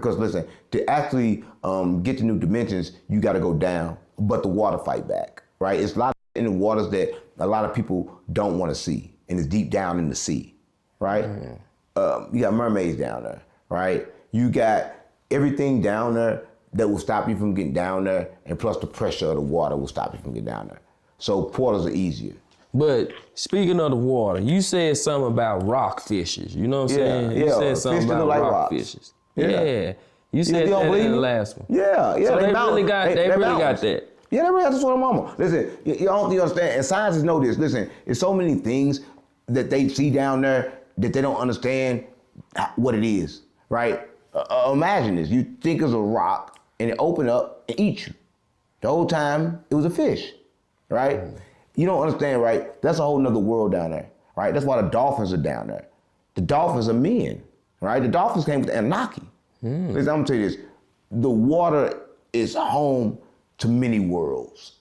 Because listen, to actually get to new dimensions, you got to go down, but the water fight back, right? It's a lot in the waters that a lot of people don't want to see, and it's deep down in the sea, right? You got mermaids down there, right? You got everything down there that will stop you from getting down there, and plus the pressure of the water will stop you from getting down there. So portals are easier. But speaking of the water, you said something about rock fishes. You know what I'm saying? Yeah, you said something about like rock rocks. fishes. Yeah. You said you that believe in the me? last one. Yeah. So they really got that. Yeah, they really got this one, mama. Listen, you don't understand, and scientists know this. Listen, there's so many things that they see down there that they don't understand what it is, right? Imagine this. You think it's a rock, and it open up and eat you. The whole time, it was a fish, right? You don't understand, right? That's a whole nother world down there, right? That's why the dolphins are down there. The dolphins are men, right? The dolphins came with the Anunnaki. Listen, I'm gonna tell you this. The water is home to many worlds.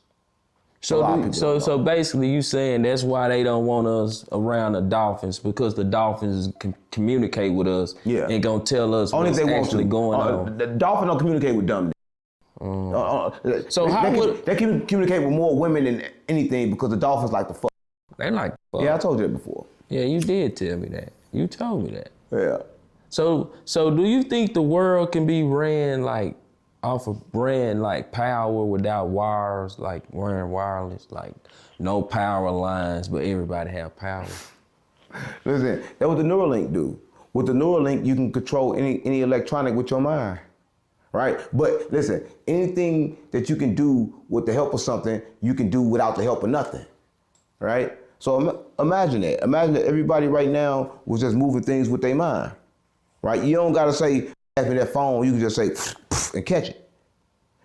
So basically you saying that's why they don't want us around the dolphins, because the dolphins can communicate with us and gonna tell us only what's if they want actually to. going on. The dolphin don't communicate with dumb. So they can communicate with more women than anything because the dolphins like to fuck. They like fuck. Yeah, I told you that before. Yeah, you did tell me that. You told me that. Yeah. So do you think the world can be ran like off of brand like power without wires, like wearing wireless, like no power lines, but everybody have power? Listen, that's what the Neuralink do. With the Neuralink, you can control any electronic with your mind, right? But listen, anything that you can do with the help of something, you can do without the help of nothing, right? So imagine that. Imagine that everybody right now was just moving things with their mind, right? You don't gotta say, pass me that phone, you can just say, and catch it.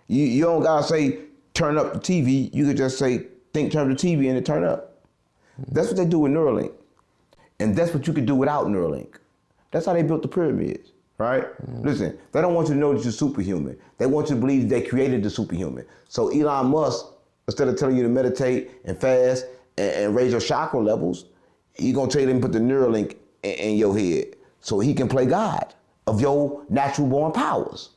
You don't gotta say, turn up the TV, you can just say, turn the TV and it turn up. That's what they do with Neuralink. And that's what you can do without Neuralink. That's how they built the pyramids, right? Listen, they don't want you to know that you're superhuman. They want you to believe that they created the superhuman. So Elon Musk, instead of telling you to meditate and fast and raise your chakra levels, he's gonna tell you to put the Neuralink in your head so he can play God of your natural born powers.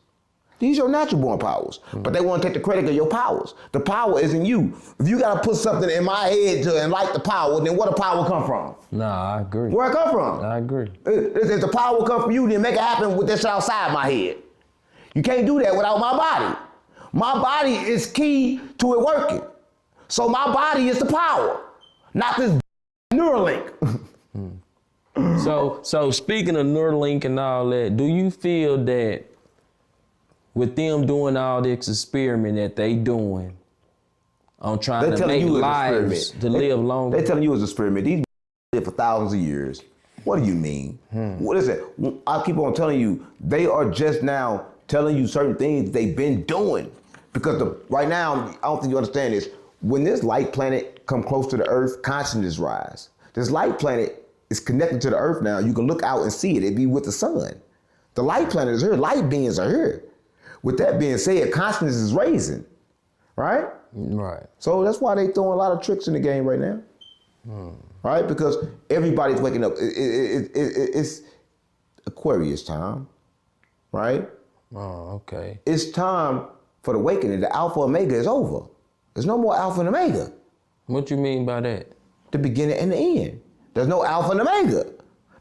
These are your natural born powers, but they want to take the credit of your powers. The power is in you. If you got to put something in my head to enlighten the power, then where the power come from? Nah, I agree. Where it come from? I agree. If the power come from you, then make it happen with this outside my head. You can't do that without my body. My body is key to it working. So my body is the power, not this Neuralink. So speaking of Neuralink and all that, do you feel that with them doing all this experiment that they doing on trying to make lives to live longer? They're telling you it's an experiment. These live for thousands of years. What do you mean? What is it? I keep on telling you, they are just now telling you certain things they've been doing. Because right now, I don't think you understand this. When this light planet come close to the Earth, consciousness rise. This light planet is connected to the Earth now. You can look out and see it. It'd be with the sun. The light planet is here. Light beings are here. With that being said, consciousness is raising, right? Right. So that's why they throwing a lot of tricks in the game right now, right? Because everybody's waking up. It's Aquarius time, right? Oh, okay. It's time for the awakening. The Alpha Omega is over. There's no more Alpha and Omega. What you mean by that? The beginning and the end. There's no Alpha and Omega.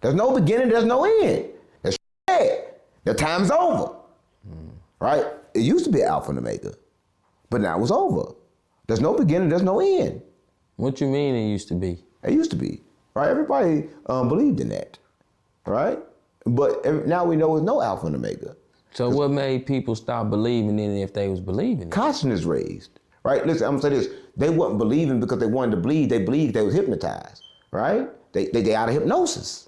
There's no beginning, there's no end. That's it. The time's over. Right? It used to be Alpha and Omega, but now it's over. There's no beginning, there's no end. What you mean it used to be? It used to be, right? Everybody believed in that, right? But now we know there's no Alpha and Omega. So what made people stop believing in it if they was believing it? Consciousness raised, right? Listen, I'm gonna say this. They wasn't believing because they wanted to believe. They believed they was hypnotized, right? They out of hypnosis.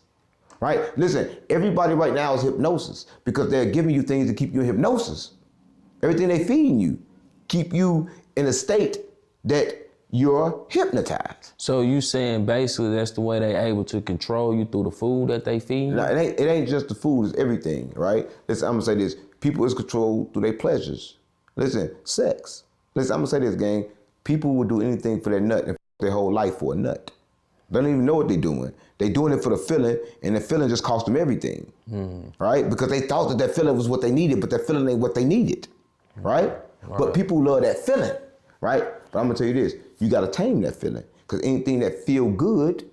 Right? Listen, everybody right now is hypnosis because they're giving you things to keep you in hypnosis. Everything they feeding you keep you in a state that you're hypnotized. So you saying basically that's the way they able to control you through the food that they feed you? No, it ain't just the food, it's everything, right? Listen, I'm gonna say this. People is controlled through their pleasures. Listen, sex. Listen, I'm gonna say this, gang. People will do anything for their nut and their whole life for a nut. They don't even know what they're doing. They're doing it for the feeling, and the feeling just cost them everything, right? Because they thought that feeling was what they needed, but that feeling ain't what they needed, right? But people love that feeling, right? But I'm gonna tell you this, you gotta tame that feeling, because anything that feel good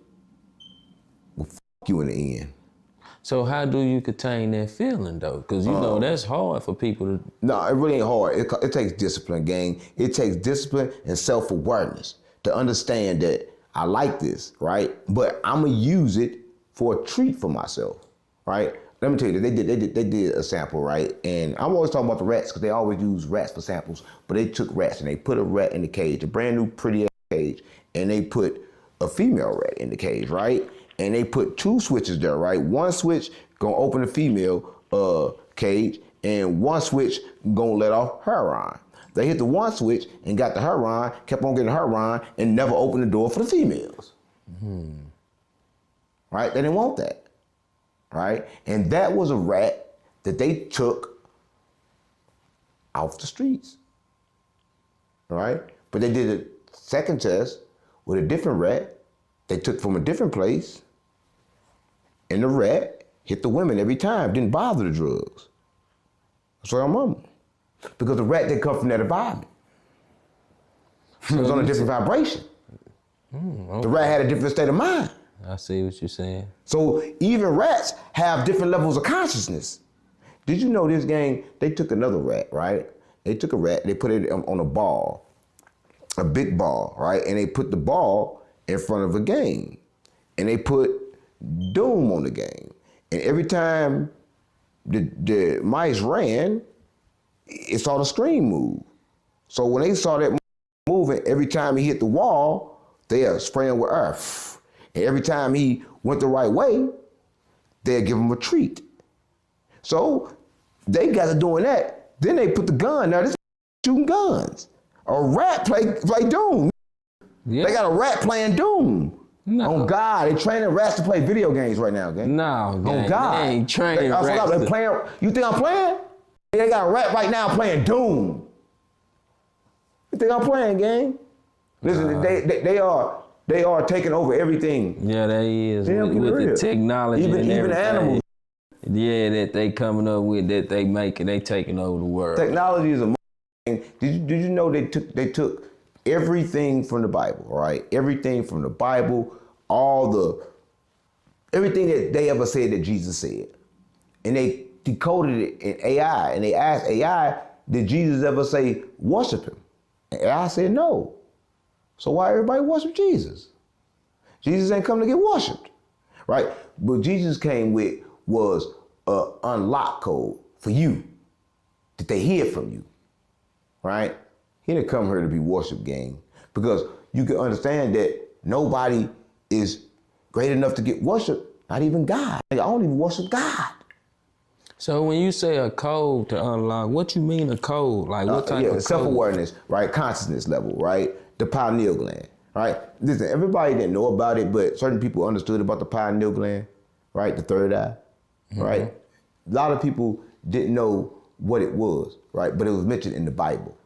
will f*** you in the end. So how do you contain that feeling though? Because you know that's hard for people to. No, it really ain't hard. It takes discipline, gang. It takes discipline and self-awareness to understand that I like this, right? But I'm gonna use it for a treat for myself, right? Let me tell you, they did a sample, right? And I'm always talking about the rats because they always use rats for samples. But they took rats and they put a rat in the cage, a brand new pretty cage, and they put a female rat in the cage, right? And they put two switches there, right? One switch gonna open the female cage, and one switch gonna let off heroin. They hit the one switch and got the heroin, kept on getting heroin, and never opened the door for the females. Right? They didn't want that. Right? And that was a rat that they took off the streets. Right? But they did a second test with a different rat they took from a different place, and the rat hit the women every time, didn't bother the drugs. That's what I'm on. Because the rat didn't come from that environment. It was on a different vibration. Okay. The rat had a different state of mind. I see what you're saying. So even rats have different levels of consciousness. Did you know this gang, they took another rat, right? They took a rat, they put it on a ball, a big ball, right? And they put the ball in front of a game. And they put doom on the game. And every time the mice ran, it saw the screen move. So when they saw that moving, every time he hit the wall, they are spraying with earth. And every time he went the right way, they'd give him a treat. So they got to doing that. Then they put the gun. Now this shooting guns. A rat play Doom. Yeah. They got a rat playing Doom. No. On God, they training rats to play video games right now, gang. No, gang. On God. They ain't training rats. They playing. You think I'm playing? They got a rat right now playing Doom. You think I'm playing, gang? Listen, they are taking over everything. Yeah, they is. With the technology even and everything. Animals. Yeah, that they coming up with, that they making, they taking over the world. Technology is a thing. Did you know they took everything from the Bible, right? Everything from the Bible, everything that they ever said that Jesus said. And they decoded it in AI, and they asked AI, did Jesus ever say, worship him? And AI said no. So why everybody worship Jesus? Jesus ain't come to get worshiped, right? What Jesus came with was an unlock code for you, that they hear from you, right? He didn't come here to be worshiped, gang, because you can understand that nobody is great enough to get worshiped, not even God. I don't even worship God. So when you say a code to unlock, what you mean a code? Like what type of code? Self-awareness, right? Consciousness level, right? The pineal gland, right? Listen, everybody didn't know about it, but certain people understood about the pineal gland, right? The third eye, right? A lot of people didn't know what it was, right? But it was mentioned in the Bible,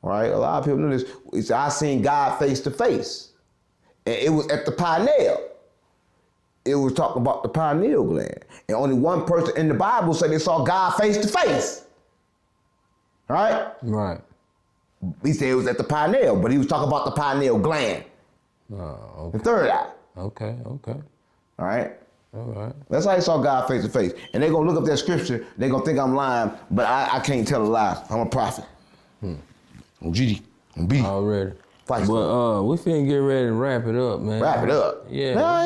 right? A lot of people know this. It's I seen God face to face, and it was at the pineal. It was talking about the pineal gland. And only one person in the Bible said they saw God face to face. Right? Right. He said it was at the pineal, but he was talking about the pineal gland. Oh, okay. The third eye. Okay. All right? All right. That's how he saw God face to face. And they're going to look up that scripture. They're going to think I'm lying, but I can't tell a lie. I'm a prophet. I'm GD. I'm B. Already. But we finna get ready to wrap it up, man. Wrap it up? Yeah. Man, I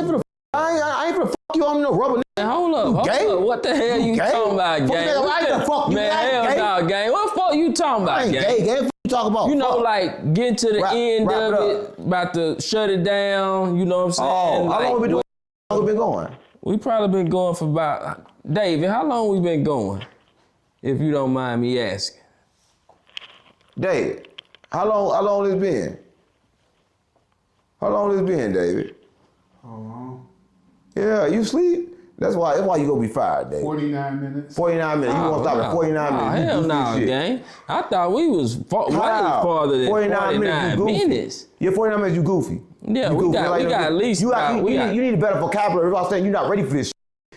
ain't finna fuck you on no rubber. Man, hold up. What the hell you talking about, gang? I ain't finna fuck you. Man, hell no, gang. What the fuck you talking about, I ain't gang? gay. What you talking about? You know, like, get to the end of it, about to shut it down, you know what I'm saying? Oh, like, how long we doing? How long we been going? We probably been going for about, David, how long we been going? If you don't mind me asking. David, how long it's been? How long it's been, David? How long? Yeah, you sleep? That's why you gonna be fired, Dave. 49 minutes. 49 minutes. You gonna stop at 49 minutes. You Hell goofy no, as shit. gang. I thought we was way How? farther than 49 49 minutes. minutes. Yeah, 49 minutes. You goofy. Yeah, you we goofy. got at least. You need a better vocabulary. If I'm saying you're not ready for this.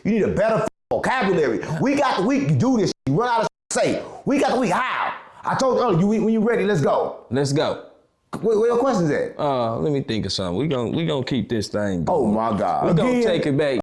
You need a better vocabulary. We got the week to do this. You run out of say. We got the week. How? I told you earlier. When you ready, let's go. Let's go. Where your questions at? Let me think of something. We gonna keep this thing going. Oh my God. We gonna take it back.